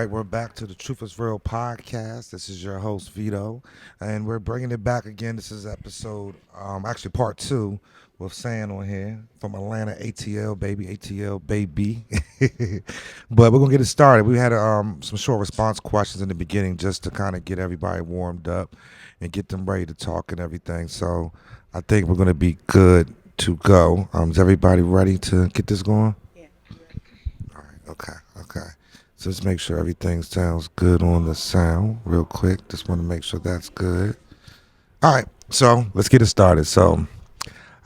right, we're back to the Truth is Real podcast. This is your host Vedo, and we're bringing it back again. This is episode, actually part two, with San on here from Atlanta, ATL baby, ATL baby. But we're gonna get it started. We had some short response questions in the beginning just to kind of get everybody warmed up and get them ready to talk and everything. So I think we're gonna be good to go. Is everybody ready to get this going? Yeah. All right. Okay. So let's make sure everything sounds good on the sound real quick. Just want to make sure that's good. All right. So let's get it started. So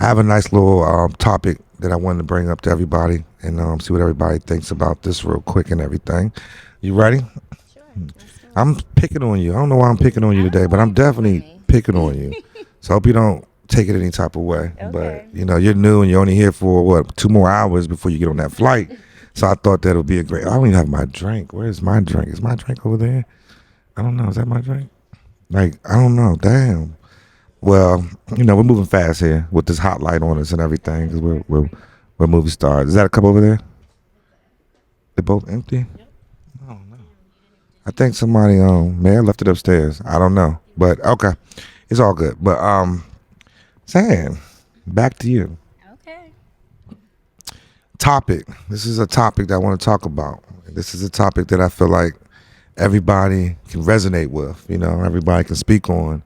I have a nice little topic that I wanted to bring up to everybody and see what everybody thinks about this real quick and everything. You ready? Sure. Let's do it. I'm picking on you. I don't know why I'm picking on you today, but I'm definitely picking on you. So I hope you don't take it any type of way. Okay. But, you're new and you're only here for, 2 more hours before you get on that flight. So I thought that would be a great. I don't even have my drink. Where's my drink? Is my drink over there? I don't know. Is that my drink? Like, I don't know. Damn. Well, we're moving fast here with this hot light on us and everything because we're movie stars. Is that a cup over there? They're both empty? I don't know. I think somebody may have left it upstairs. I don't know. But okay. It's all good. But Sam, back to you. Okay. Topic. This is a topic that I want to talk about. This is a topic that I feel like everybody can resonate with, everybody can speak on.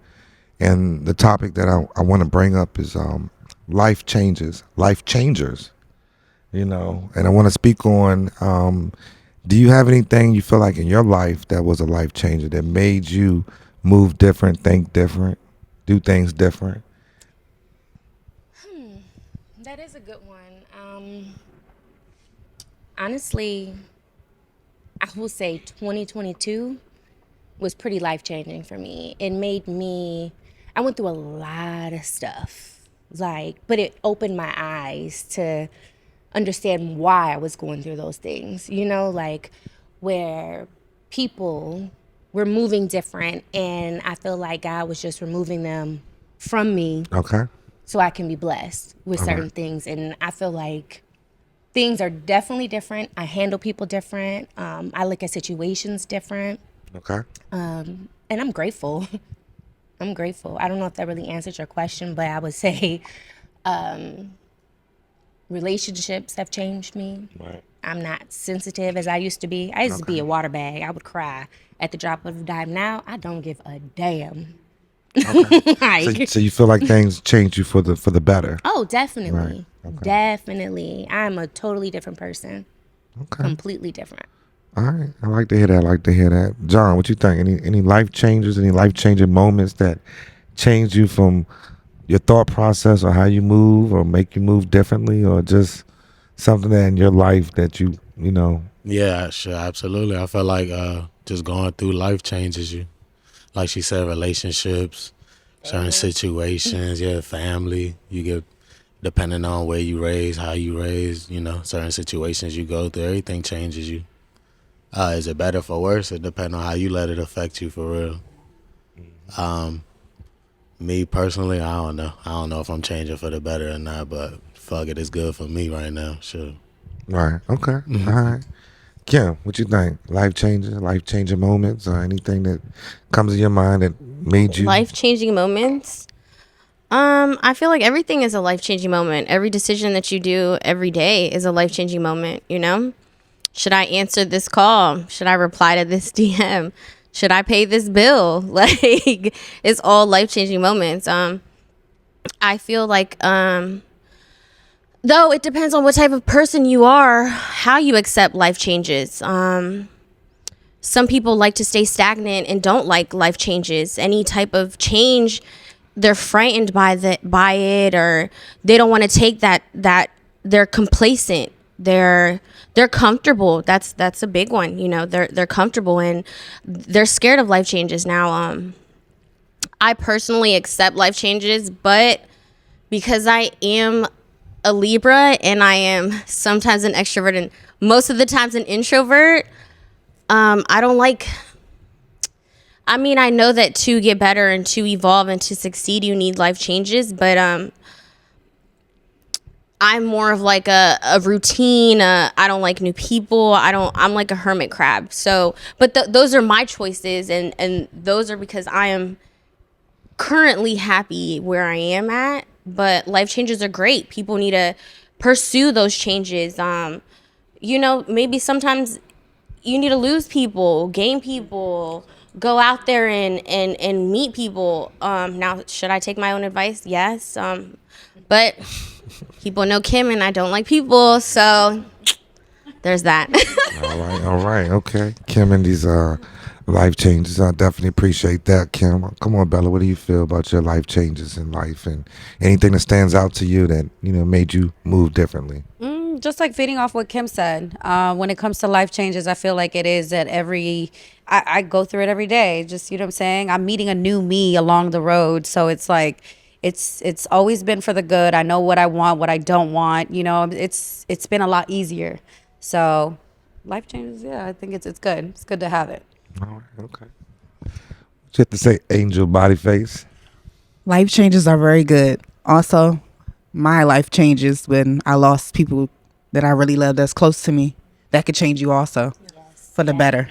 And the topic that I want to bring up is life changers, and I want to speak on, do you have anything you feel like in your life that was a life changer that made you move different, think different, do things different? That is a good one. Honestly, I will say 2022 was pretty life-changing for me. It made me, I went through a lot of stuff, but it opened my eyes to understand why I was going through those things, where people were moving different, and I feel like God was just removing them from me Okay. so I can be blessed with All certain right. things. And I feel like things are definitely different. I handle people different. I look at situations different. Okay. And I'm grateful. I'm grateful. I don't know if that really answered your question, but I would say relationships have changed me. Right. I'm not sensitive as I used to be. I used to be a water bag. I would cry at the drop of a dime. Now I don't give a damn. Okay. Like, So you feel like things changed you for the better? oh, definitely. Right. Okay. Definitely. I'm a totally different person. Okay. Completely different. All right. I like to hear that. John, what you think? Any life changes? Any life changing moments that changed you from your thought process or how you move or make you move differently or just something that in your life that you. Yeah, sure, absolutely. I feel like just going through life changes you. Like she said, relationships, certain situations, family. You get, depending on where you raised, how you raised, certain situations you go through, everything changes you. Is it better for worse? It depends on how you let it affect you for real. Me personally, I don't know. I don't know if I'm changing for the better or not, but fuck it, it's good for me right now. Sure. Right. Okay. All right. Kim, what you think? Life changing moments or anything that comes to your mind that made you Life-changing moments. I feel like everything is a life-changing moment. Every decision that you do every day is a life-changing moment, Should I answer this call? Should I reply to this DM? Should I pay this bill? Like, it's all life-changing moments. I feel like, though it depends on what type of person you are, how you accept life changes. Some people like to stay stagnant and don't like life changes. Any type of change, they're frightened by it, or they don't want to take that. They're complacent. They're comfortable. That's a big one. They're comfortable and they're scared of life changes. Now, I personally accept life changes, but because I am a Libra and I am sometimes an extrovert and most of the times an introvert, I don't like. I mean, I know that to get better and to evolve and to succeed, you need life changes, but I'm more of like a routine. I don't like new people. I'm like a hermit crab. So, but those are my choices, and those are because I am currently happy where I am at. But life changes are great. People need to pursue those changes. Maybe sometimes you need to lose people, gain people, go out there and meet people. Now, should I take my own advice? Yes. But people know Kim and I don't like people, so there's that. All right, okay. Kim and these life changes, I definitely appreciate that, Kim. Come on, Bella, what do you feel about your life changes in life and anything that stands out to you that made you move differently? Just like feeding off what Kim said, when it comes to life changes, I feel like it is that I go through it every day. Just, you know what I'm saying? I'm meeting a new me along the road. So it's like, it's always been for the good. I know what I want, what I don't want. It's been a lot easier. So life changes, yeah, I think it's good. It's good to have it. All right, okay. You have to say angel body face. Life changes are very good. Also, my life changes when I lost people that I really love that's close to me. That could change you also for the better.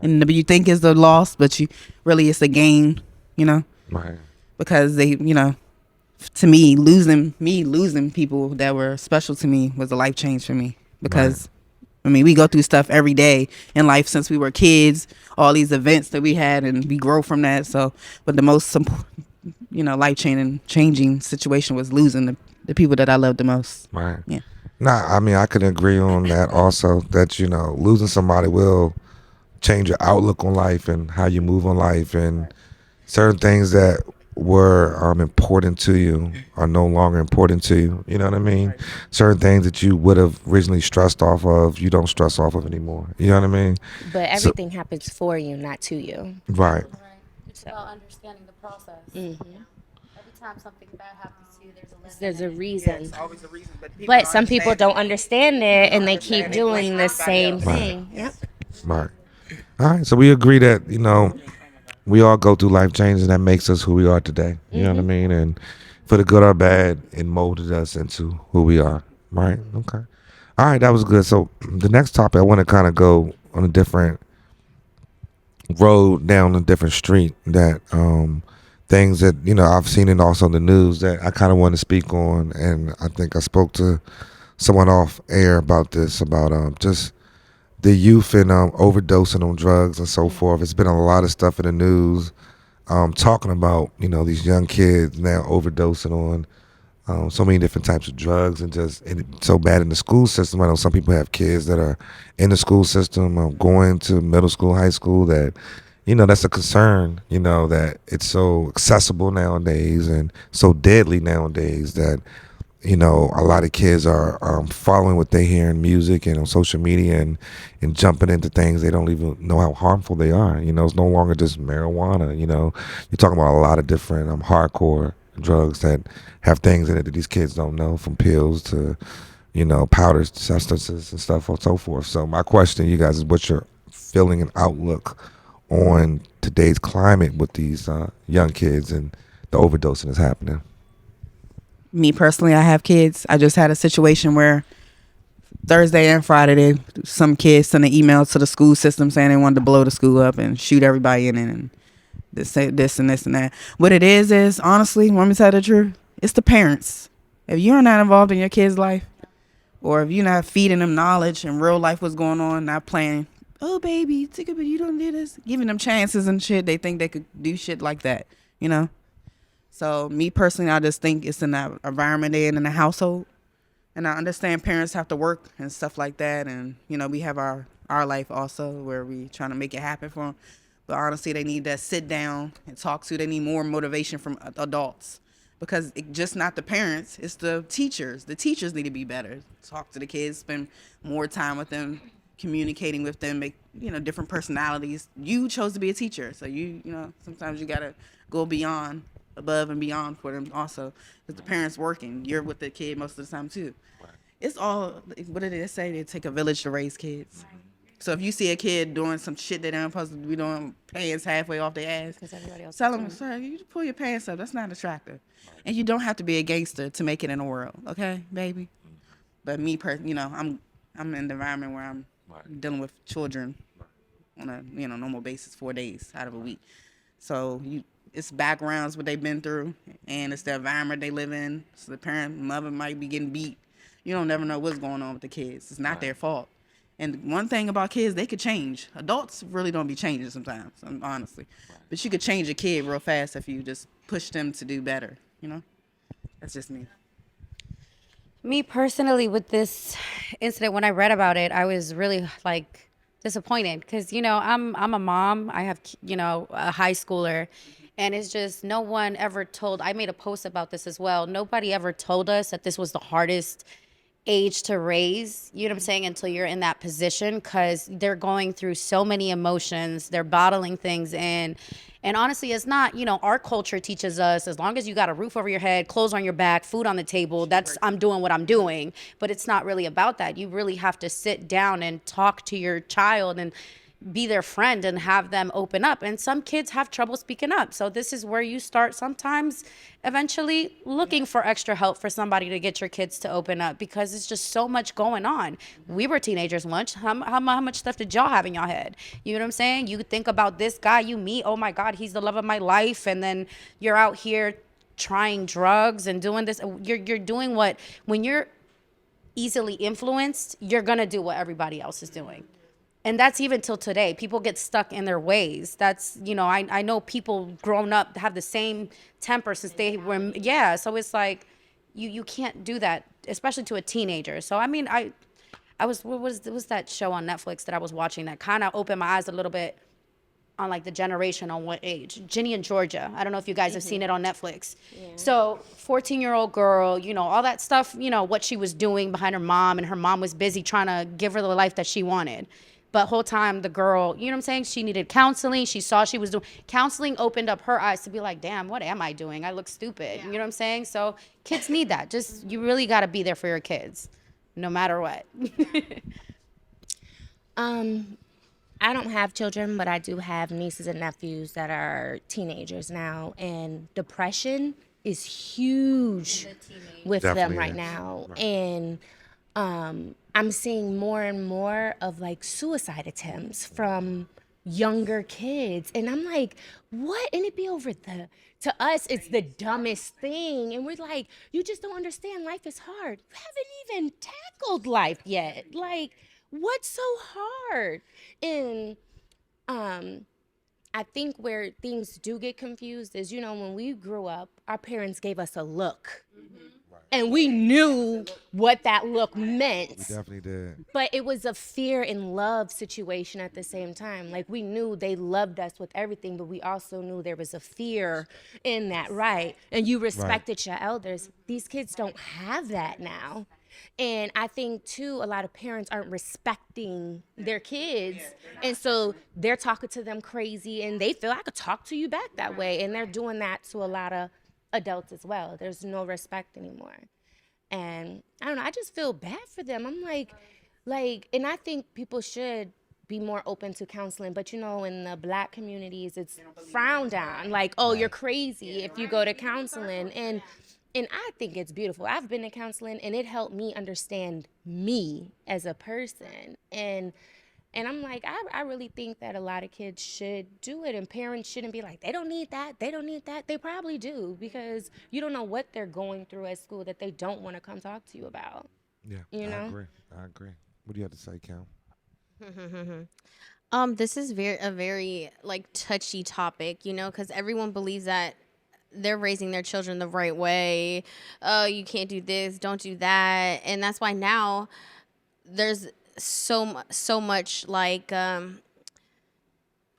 And you think it's a loss, but really it's a gain, Right. because they, to me, losing people that were special to me was a life change for me. Because, we go through stuff every day in life since we were kids, all these events that we had, and we grow from that. So, but the most, life-changing situation was losing the people that I loved the most. Right. Yeah. Nah, I can agree on that also, that, losing somebody will change your outlook on life and how you move on life, and certain things that were important to you are no longer important to you. You know what I mean? Certain things that you would have originally stressed off of, you don't stress off of anymore. You know what I mean? But everything happens for you, not to you. Right. It's about understanding the process. Every time something bad happens to you, There's a reason. It's always a reason. But some people don't understand it, and they keep doing the same thing. Yep. Right. All right. So we agree that, we all go through life changes that makes us who we are today. You know what I mean? And for the good or bad, it molded us into who we are. Right? Okay. All right. That was good. So the next topic, I want to kind of go on a different road, down a different street, that things that, I've seen it also in the news that I kind of want to speak on. And I think I spoke to someone off air about this, about just the youth and overdosing on drugs and so forth. It's been a lot of stuff in the news talking about, these young kids now overdosing on so many different types of drugs, and it's so bad in the school system. I know some people have kids that are in the school system, going to middle school, high school, that, that's a concern, that it's so accessible nowadays and so deadly nowadays that, a lot of kids are following what they hear in music and on social media and jumping into things they don't even know how harmful they are. It's no longer just marijuana. You're talking about a lot of different hardcore drugs that have things in it that these kids don't know, from pills to, powders, substances and stuff and so forth. So my question to you guys is, what's your feeling and outlook on today's climate with these young kids and the overdosing that's happening? Me personally, I have kids. I just had a situation where Thursday and Friday, some kids sent an email to the school system saying they wanted to blow the school up and shoot everybody in it, and say this and this and that. What it is honestly, want me to tell the truth? It's the parents. If you're not involved in your kid's life, or if you're not feeding them knowledge and real life what's going on, not playing, oh baby, but you don't do this, giving them chances and shit, they think they could do shit like that, So me personally, I just think it's in that environment they're in the household. And I understand parents have to work and stuff like that. And, we have our life also where we trying to make it happen for them. But honestly, they need to sit down and talk to. They need more motivation from adults. Because it's just not the parents, it's the teachers. The teachers need to be better. Talk to the kids, spend more time with them, communicating with them, make, different personalities. You chose to be a teacher. So sometimes you got to go above and beyond for them also, because the parents working, you're with the kid most of the time too. Right. It's all, what did it say? They take a village to raise kids. Right. So if you see a kid doing some shit that they're not supposed to be doing, pants halfway off their ass, tell them, sir, you just pull your pants up. That's not attractive. And you don't have to be a gangster to make it in the world, okay, baby? But me, I'm in the environment where I'm dealing with children on a normal basis, 4 days out of a week. So it's backgrounds what they've been through, and it's the environment they live in. So the mother might be getting beat. You don't never know what's going on with the kids. It's not their fault. And one thing about kids, they could change. Adults really don't be changing sometimes, honestly. But you could change a kid real fast if you just push them to do better. That's just me. Me personally, with this incident, when I read about it, I was really like disappointed because I'm a mom. I have a high schooler, and it's just no one ever told. I made a post about this as well. Nobody ever told us that this was the hardest age to raise, you know what I'm saying, until you're in that position, because they're going through so many emotions, they're bottling things in. And honestly, it's not, our culture teaches us as long as you got a roof over your head, clothes on your back, food on the table, I'm doing what I'm doing. But it's not really about that. You really have to sit down and talk to your child and be their friend and have them open up. And some kids have trouble speaking up. So this is where you start sometimes eventually looking for extra help for somebody to get your kids to open up, because it's just so much going on. We were teenagers once. How much stuff did y'all have in y'all head? You know what I'm saying? You think about this guy you meet, oh my God, he's the love of my life. And then you're out here trying drugs and doing this. You're doing when you're easily influenced, you're going to do what everybody else is doing. And that's even till today. People get stuck in their ways. That's, I know people grown up have the same temper since they were, so it's like, you can't do that, especially to a teenager. So, I mean, what was that show on Netflix that I was watching that kind of opened my eyes a little bit on like the generation on what age? Ginny and Georgia. I don't know if you guys have seen it on Netflix. Yeah. So 14-year-old girl, all that stuff, what she was doing behind her mom, and her mom was busy trying to give her the life that she wanted. But whole time the girl, you know what I'm saying? She needed counseling. She saw she was doing counseling, opened up her eyes to be like, damn, what am I doing? I look stupid. Yeah. You know what I'm saying? So kids need that. Just, you really got to be there for your kids no matter what. I don't have children, but I do have nieces and nephews that are teenagers now, and depression is huge with them right now. Right. And I'm seeing more and more of like suicide attempts from younger kids. And I'm like, what? And it be to us, it's the dumbest thing. And we're like, you just don't understand. Life is hard. You haven't even tackled life yet. Like, what's so hard? And I think where things do get confused is, when we grew up, our parents gave us a look. Mm-hmm. And we knew what that look meant. We definitely did. But it was a fear and love situation at the same time. Like, we knew they loved us with everything, but we also knew there was a fear in that, right? And you respected your elders. These kids don't have that now. And I think, too, a lot of parents aren't respecting their kids. And so they're talking to them crazy, and they feel, I could talk to you back that way. And they're doing that to a lot of adults as well. There's no respect anymore. And I don't know, I just feel bad for them. I'm like, and I think people should be more open to counseling, but in the Black communities, it's frowned on. Like, oh, you're crazy if you go to counseling. And I think it's beautiful. I've been to counseling, and it helped me understand me as a person. And I'm like, I really think that a lot of kids should do it, and parents shouldn't be like, they don't need that. They don't need that. They probably do, because you don't know what they're going through at school that they don't want to come talk to you about. Yeah, I agree. What do you have to say, Cal? This is a very like touchy topic, because everyone believes that they're raising their children the right way. Oh, you can't do this, don't do that. And that's why now there's so much like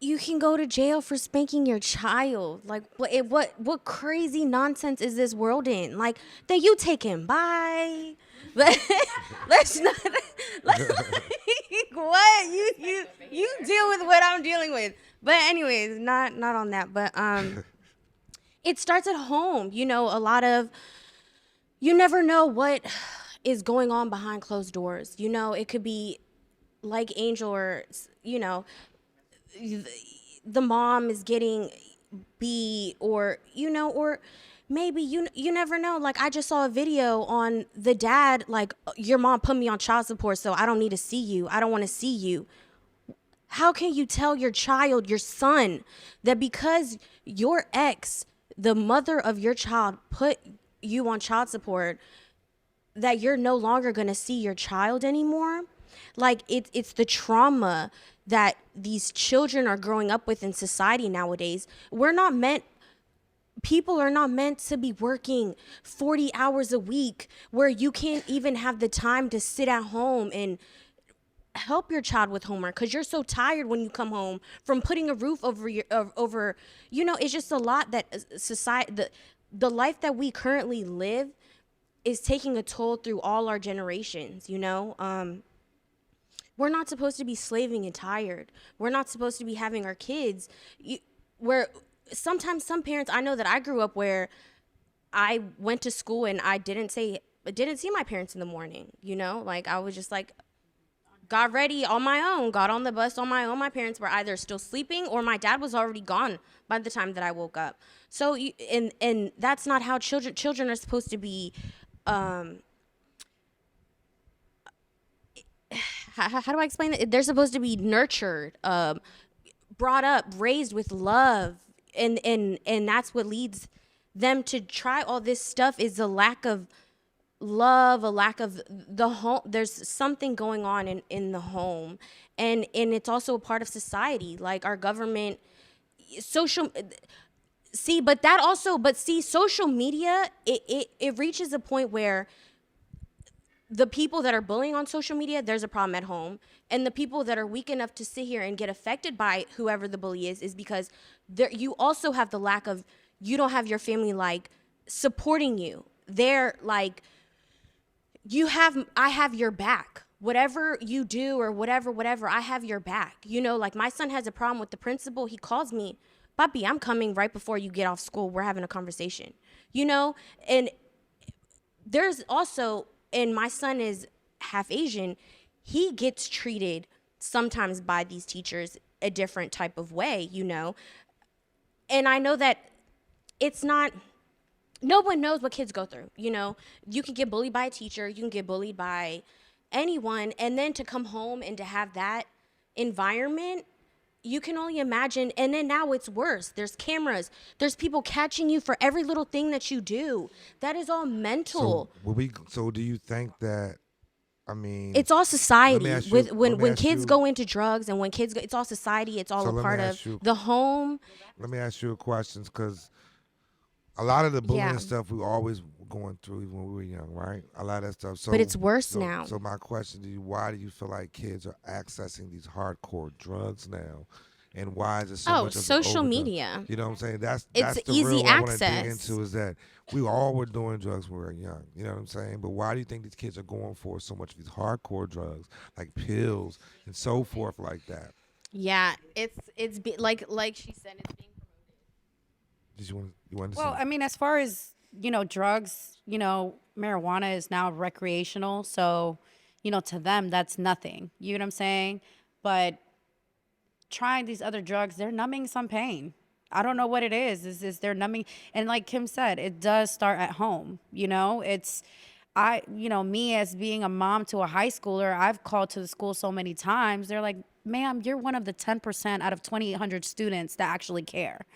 you can go to jail for spanking your child. Like, what crazy nonsense is this world in? Like, that you take him by. Let's not. What you deal with what I'm dealing with. But anyways, not on that. But it starts at home. A lot of, you never know what is going on behind closed doors. It could be like Angel, or the mom is getting beat, or or maybe you never know. Like, I just saw a video on the dad, like, your mom put me on child support, so I don't need to see you, I don't want to see you. How can you tell your child, your son, that because your ex, the mother of your child, put you on child support, that you're no longer going to see your child anymore? Like, it's the trauma that these children are growing up with in society nowadays. People are not meant to be working 40 hours a week, where you can't even have the time to sit at home and help your child with homework, because you're so tired when you come home from putting a roof over it's just a lot that society, the life that we currently live, is taking a toll through all our generations. We're not supposed to be slaving and tired. We're not supposed to be having our kids where sometimes some parents, I know that I grew up where I went to school and I didn't see my parents in the morning. Like, I was just like, got ready on my own, got on the bus on my own. My parents were either still sleeping or my dad was already gone by the time that I woke up. So and that's not how children are supposed to be. How do I explain it? They're supposed to be nurtured, brought up, raised with love, and that's what leads them to try all this stuff, is a lack of love, a lack of the home. There's something going on in the home, and it's also a part of society, like our government, social. Social media, it reaches a point where the people that are bullying on social media, there's a problem at home. And the people that are weak enough to sit here and get affected by whoever the bully is because you also have the lack of, you don't have your family, like, supporting you. They're like, I have your back. Whatever you do or whatever, I have your back. Like, my son has a problem with the principal. He calls me, Papi, I'm coming right before you get off school. We're having a conversation. And there's also, and my son is half Asian, he gets treated sometimes by these teachers a different type of way, And I know that it's not, no one knows what kids go through, You can get bullied by a teacher, you can get bullied by anyone, and then to come home and to have that environment, you can only imagine. And then now it's worse. There's cameras. There's people catching you for every little thing that you do. That is all mental. So do you think that, it's all society. When kids go into drugs and when kids go, it's all society. It's all a part of the home. Let me ask you a question, because a lot of the bullying stuff we always going through even when we were young, right? A lot of that stuff. So, but it's worse now. So my question to you, why do you feel like kids are accessing these hardcore drugs now? And why is it so much of social media? You know what I'm saying? That's it's the easy real access. I want to dig into, is that we all were doing drugs when we were young. You know what I'm saying? But why do you think these kids are going for so much of these hardcore drugs, like pills and so forth, like that? Yeah, it's like she said, it's being promoted. Did you want to? Well, as far as drugs, marijuana is now recreational, so to them that's nothing. You know what I'm saying? But trying these other drugs, they're numbing some pain. I don't know what it is. Is they're numbing, and like Kim said, it does start at home. It's me as being a mom to a high schooler, I've called to the school so many times. They're like, ma'am, you're one of the 10% out of 2,800 students that actually care.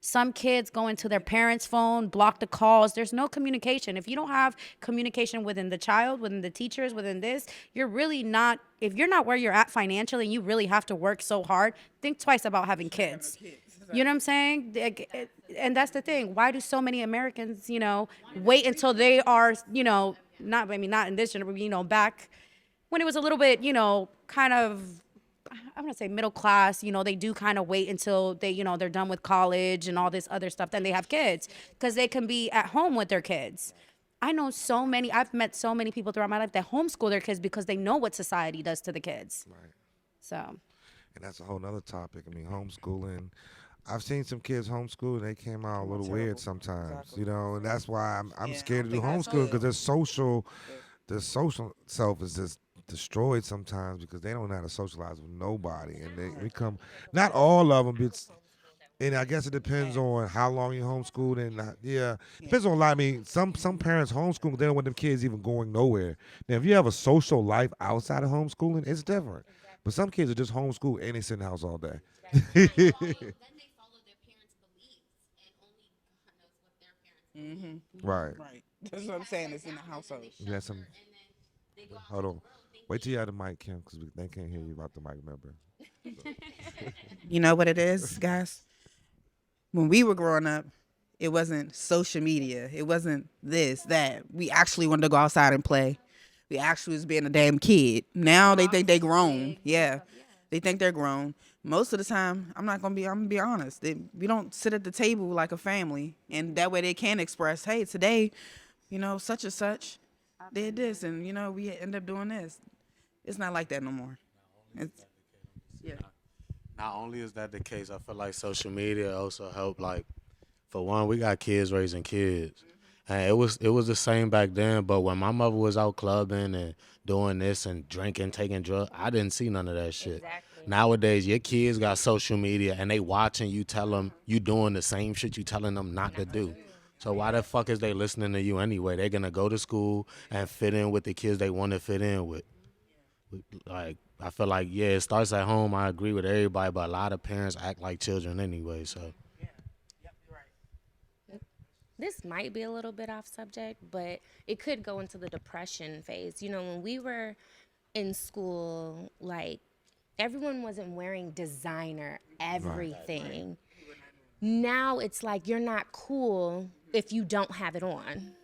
Some kids go into their parents' phone, block the calls. There's no communication. If you don't have communication within the child, within the teachers, within this, you're really not, if you're not where you're at financially and you really have to work so hard, think twice about having kids. You know what I'm saying? And that's the thing. Why do so many Americans, wait until they are, not in this generation, back when it was a little bit, kind of, I'm going to say middle class, they do kind of wait until they, they're done with college and all this other stuff. Then they have kids because they can be at home with their kids. I've met so many people throughout my life that homeschool their kids because they know what society does to the kids. Right. So. And that's a whole nother topic. Homeschooling. I've seen some kids homeschool and they came out a little weird sometimes, and that's why I'm scared to do homeschooling, because their social self is just destroyed sometimes because they don't know how to socialize with nobody, and they become not all of them, but and I guess it depends on how long you homeschooled and depends on a lot. I mean, some parents homeschool, they don't want them kids even going nowhere. Now, if you have a social life outside of homeschooling, it's different. But some kids are just homeschooled and they sit in the house all day. Then they follow their parents' beliefs, and only God knows what their parents believe. Right. Right. That's what I'm saying. It's in the household. Yeah, some. Hold on. Wait till you have the mic, Kim, because they can't hear you about the mic, remember? You know what it is, guys? When we were growing up, it wasn't social media. It wasn't this, that. We actually wanted to go outside and play. We actually was being a damn kid. Now they think they grown. Yeah. They think they're grown. Most of the time, I'm gonna be honest. We don't sit at the table like a family. And that way they can express, hey, today, such and such did this. And, we end up doing this. It's not like that no more. Not only is that the case, I feel like social media also helped. Like, for one, we got kids raising kids, and it was the same back then. But when my mother was out clubbing and doing this and drinking, taking drugs, I didn't see none of that shit. Exactly. Nowadays, your kids got social media and they watching you tell them you doing the same shit you telling them not to do. So why the fuck is they listening to you anyway? They're gonna go to school and fit in with the kids they want to fit in with. Like, I feel like, yeah, it starts at home. I agree with everybody, but a lot of parents act like children anyway. So This might be a little bit off subject, but it could go into the depression phase. When we were in school, like, everyone wasn't wearing designer everything. Now it's like you're not cool if you don't have it on.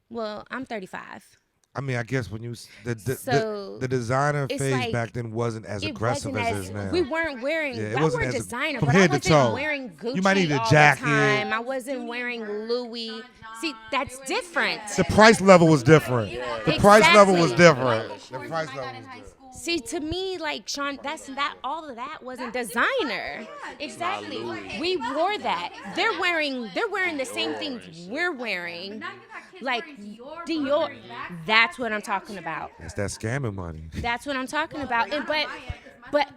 Well, I'm 35. I mean, I guess when So, the designer it's phase like, back then wasn't as aggressive as it is now. We weren't wearing. Yeah, it I wasn't wore as designer, but I compared to wasn't toe. wearing Gucci You might need a all jacket. the time. I wasn't wearing Louis. See, that's different. The price level was different. The price level was different. The price level was different. See, to me, like, Sean, all of that wasn't designer. Exactly. We wore that. They're wearing the same things we're wearing. Like Dior. That's what I'm talking about. That's that scamming money. That's what I'm talking about. But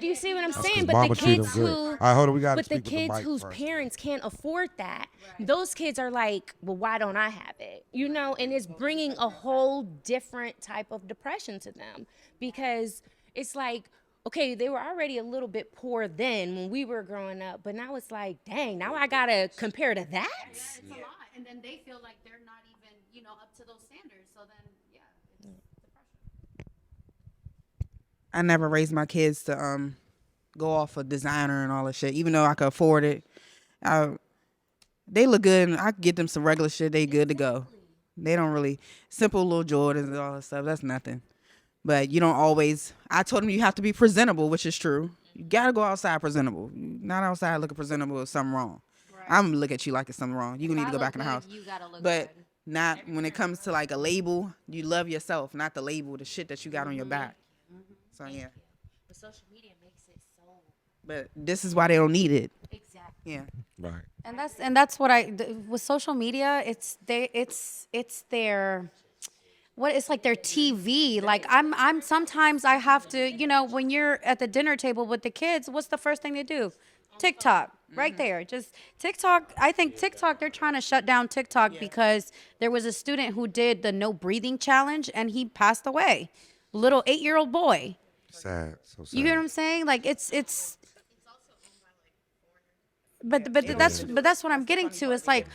do you see what I'm saying? But mama the treat 'em kids good. who, All right, hold on, we gotta but the speak with the kids mic whose first. parents can't afford that, those kids are like, well, why don't I have it? And it's bringing a whole different type of depression to them because it's like, okay, they were already a little bit poor then when we were growing up, but now it's like, dang, now I gotta compare to that. It's a lot, and then they feel like they're not even, up to those standards. So then, yeah, it's depression. I never raised my kids to go off of designer and all that shit, even though I could afford it. They look good, and I could get them some regular shit. They good to go. They don't really simple little Jordans and all that stuff. That's nothing. But you don't always. I told them you have to be presentable, which is true. You gotta go outside presentable. Not outside looking presentable if something wrong. Right. I'm gonna look at you like it's something wrong. You gonna need to go back in the house. You gotta look but good. Not when it comes to like a label. You love yourself, not the label, the shit that you got on your back. So yeah. But social media makes it so. But this is why they don't need it. Exactly. Yeah. Right. And that's what with social media, it's their it's like their TV. Like I'm sometimes I have to, when you're at the dinner table with the kids, what's the first thing they do? TikTok, right there. Just TikTok. I think TikTok, they're trying to shut down TikTok because there was a student who did the no breathing challenge and he passed away. Little 8-year-old boy. Sad. So sad. You get what I'm saying? Like it's but that's what I'm getting to. It's like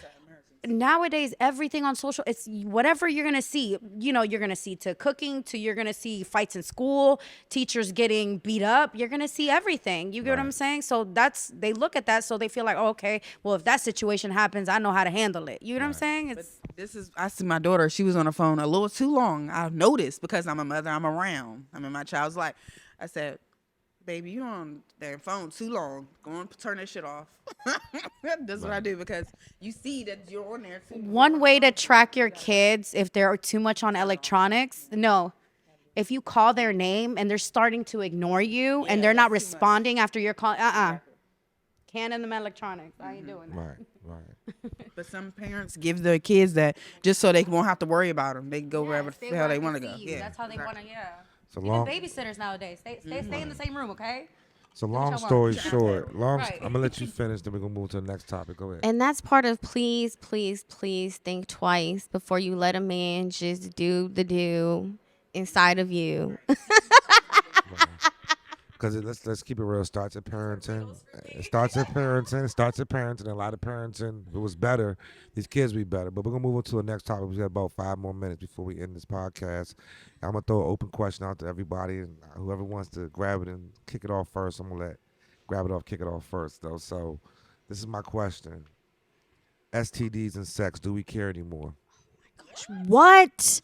nowadays everything on social, it's whatever you're gonna see. You're gonna see to cooking, to you're gonna see fights in school, teachers getting beat up. You're gonna see everything. You get what I'm saying? So they look at that, so they feel like, oh, okay, well, if that situation happens, I know how to handle it. You know what I'm saying? I see my daughter. She was on the phone a little too long. I noticed because I'm a mother. I'm around. I'm in my child's life. I said, baby, you on that phone too long. Go on, turn that shit off. That's what I do because you see that you're on there too long. One way to track your kids if they're too much on electronics, if you call their name and they're starting to ignore you and they're not responding after your call, handing them electronics. I ain't doing that. Right. But some parents give their kids that just so they won't have to worry about them. They can go wherever Yes, the hell they want want to go. see you. Yeah, That's how they want to. Yeah. So Even long. babysitters nowadays, stay in the same room, okay? So what long y'all story want. short, Right. I'm gonna let you finish. Then we're gonna move to the next topic. Go ahead. And that's part of please think twice before you let a man just do the do inside of you. Because let's keep it real. It starts at parenting. It starts at parenting. A lot of parenting. If it was better, these kids would be better. But we're gonna move on to the next topic. We got about 5 more minutes before we end this podcast. I'm gonna throw an open question out to everybody, and whoever wants to grab it and kick it off first, I'm gonna kick it off first though. So, this is my question: STDs and sex. Do we care anymore? What?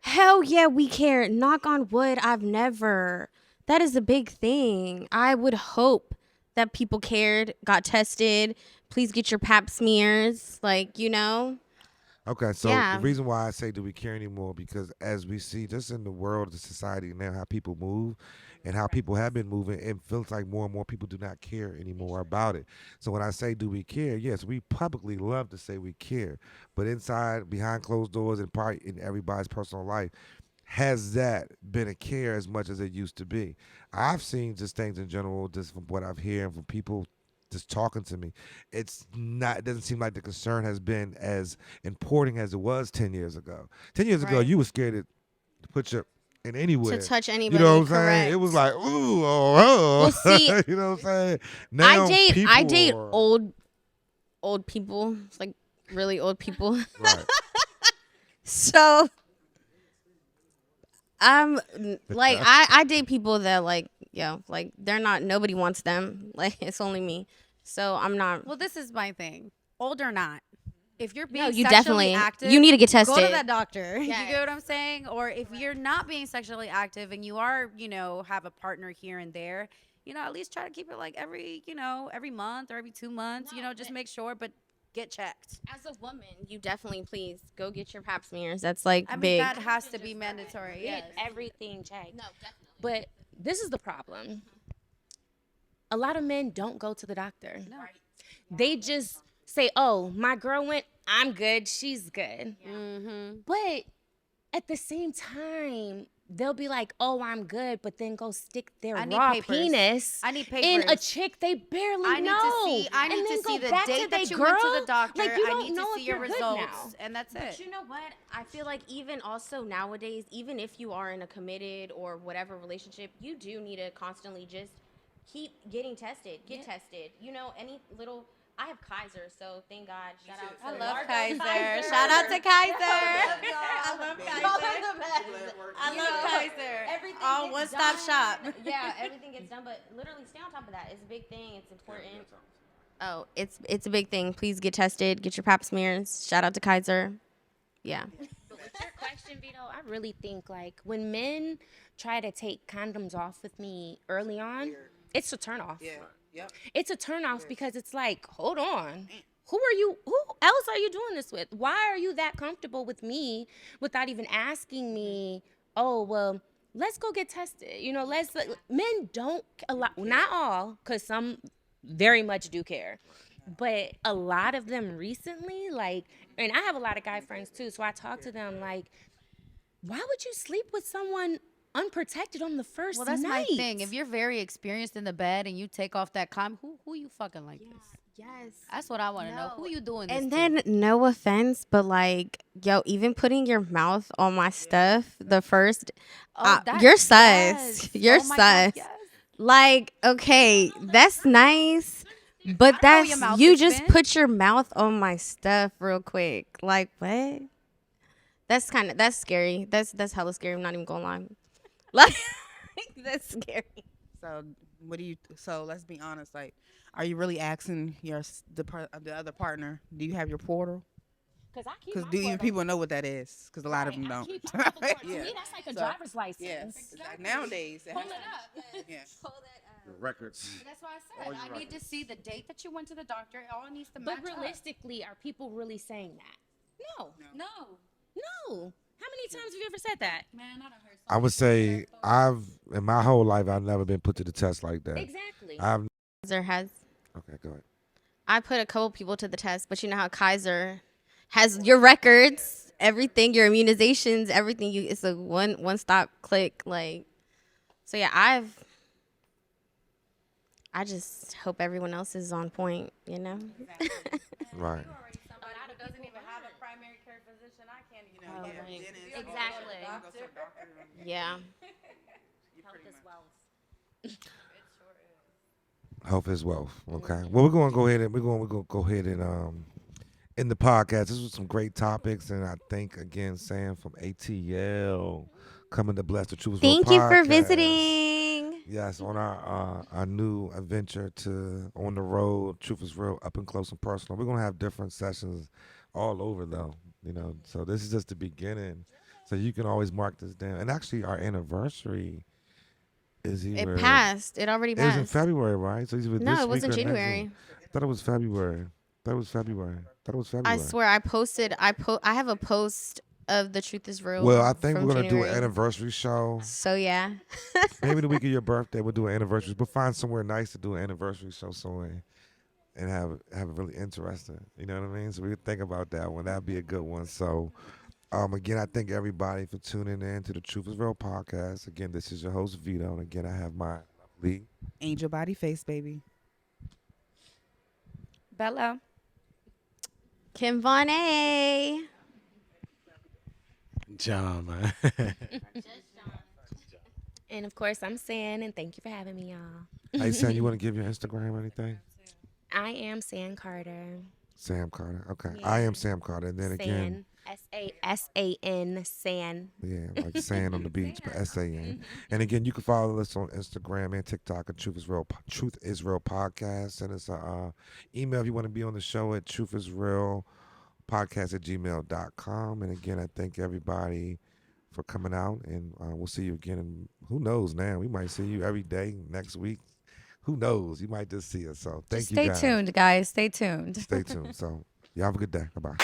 Hell yeah, we care. Knock on wood, I've never. That is a big thing. I would hope that people cared, got tested. Please get your pap smears. Like, you know? Okay, so Yeah. the reason why I say do we care anymore, because as we see just in the world, the society now, how people move and how people have been moving, it feels like more and more people do not care anymore about it. So when I say do we care, yes, we publicly love to say we care, but inside, behind closed doors and probably in everybody's personal life, has that been a care as much as it used to be? I've seen just things in general, just from what I've heard from people just talking to me. It doesn't seem like the concern has been as important as it was 10 years ago. 10 years ago, Right. you were scared to put your in anywhere. To touch anybody. You know what I'm correct. saying? It was like, ooh, oh. Well, see, you know what I'm saying? Now I date are- old people, like really old people. Right. So I'm like I date people that like they're not, nobody wants them. Like it's only me. So I'm not. Well, this is my thing. Old or not, if you're being No, you sexually definitely active, you need to get tested. Go to that doctor. You Yes. get what I'm saying? Or if you're not being sexually active and you are, have a partner here and there, at least try to keep it like every month or every 2 months. Just make sure, but get checked. As a woman, you definitely please go get your pap smears. That's like I mean, big. that has to be mandatory. Yes. Get everything checked. No, definitely. But this is the problem. A lot of men don't go to the doctor. No. They just say, oh, my girl went, I'm good, she's good. Mm-hmm. But at the same time, they'll be like, oh, I'm good, but then go stick their I need raw papers. penis I need in a papers. chick they barely I need know. to see. I And need then to go see the back to date they that you girl. went to the doctor. Like, you I don't need know to if see your you're good results, now. and that's it. But you know what? I feel like even also nowadays, even if you are in a committed or whatever relationship, you do need to constantly just keep getting tested. Get tested. Any little. I have Kaiser, so thank God. Shout out to I love Margo Kaiser. Shout out to Kaiser. I love Kaiser. Y'all are the best. I love Kaiser. Everything All gets one-stop done. shop. Yeah, everything gets done, but literally stay on top of that. It's a big thing. It's important. Oh, it's a big thing. Please get tested. Get your pap smears. Shout out to Kaiser. Yeah. But with your question, Vedo, I really think like when men try to take condoms off with me early on, it's a turnoff. Yeah. Yep. It's a turnoff because it's like, hold on. Who else are you doing this with? Why are you that comfortable with me without even asking me, oh, well, let's go get tested. Men don't, not all, because some very much do care. But a lot of them recently, and I have a lot of guy friends too, so I talk to them like, why would you sleep with someone unprotected on the first night? Well, that's my thing. If you're very experienced in the bed and you take off that condom, who you fucking like this? Yes. That's what I want to know. Who you doing this And to? then, no offense, but even putting your mouth on my stuff, the first, you're sus. yes. You're Oh my God, sus. yes. Okay, that's nice, but I know where your that's, mouth you has just been. put your mouth on my stuff real quick. Like, what? That's scary. That's hella scary. I'm not even gonna lie. Like, that's scary. So So let's be honest. Like, are you really asking the other partner? Do you have your portal? Because do even people know what that is? Because a lot of them don't. To me, that's like a So, driver's license. Yes. It's like nowadays. Pull it up. Yeah. Records. That's why I said I need to see the date that you went to the doctor. It all needs to match But up. realistically, are people really saying that? No. No. How many times have you ever said that? Man, I done heard so I would say in my whole life, I've never been put to the test like that. Exactly. I've Kaiser has. Okay, go ahead. I put a couple people to the test, but you know how Kaiser has your records, everything, your immunizations, everything. It's a one stop click. Like, so yeah, I just hope everyone else is on point. You know. Right. Somebody who doesn't even have a primary care physician, I can't even. Exactly. Yeah. Health is wealth. Health is wealth. Okay. Well, we're going to go ahead and go ahead and in the podcast. This was some great topics, and I thank again Sam from ATL coming to bless the Truth is Real Thank you for podcast. visiting. Yes, on our new adventure to on the road, Truth is Real, up and close and personal. We're gonna have different sessions all over though, you know. So this is just the beginning. So you can always mark this down. And actually, our anniversary is either It passed. It already it was in passed. February, right? So either No, this it was week in or next January. week. I thought it was February. That was February. I swear I posted. I have a post of the Truth is Real. Well, I think from we're gonna do January. an anniversary show. So yeah. Maybe the week of your birthday we'll do an anniversary. We'll find somewhere nice to do an anniversary show somewhere and have it really interesting. You know what I mean? So we think about that one. That'd be a good one. So again, I thank everybody for tuning in to the Truth is Real podcast. Again, this is your host Vedo, and again I have my lovely Angel body face, baby. Bella. Kim Von A. John, man. And of course, I'm San, and thank you for having me, y'all. Hey Sam, you want to give your Instagram or anything? I am San Carter. Sam Carter. Okay. Yeah. I am Sam Carter. And then again, San, San. yeah, like sand on the beach, but S-A-N. And again, you can follow us on Instagram and TikTok at Truth is Real Podcast. Send us an email if you want to be on the show at truthisrealpodcast@gmail.com. And again, I thank everybody for coming out, and we'll see you again. And who knows now? We might see you every day next week. Who knows? You might just see us. So thank Just you stay guys. tuned, guys. Stay tuned. Stay tuned. So y'all have a good day. Bye-bye.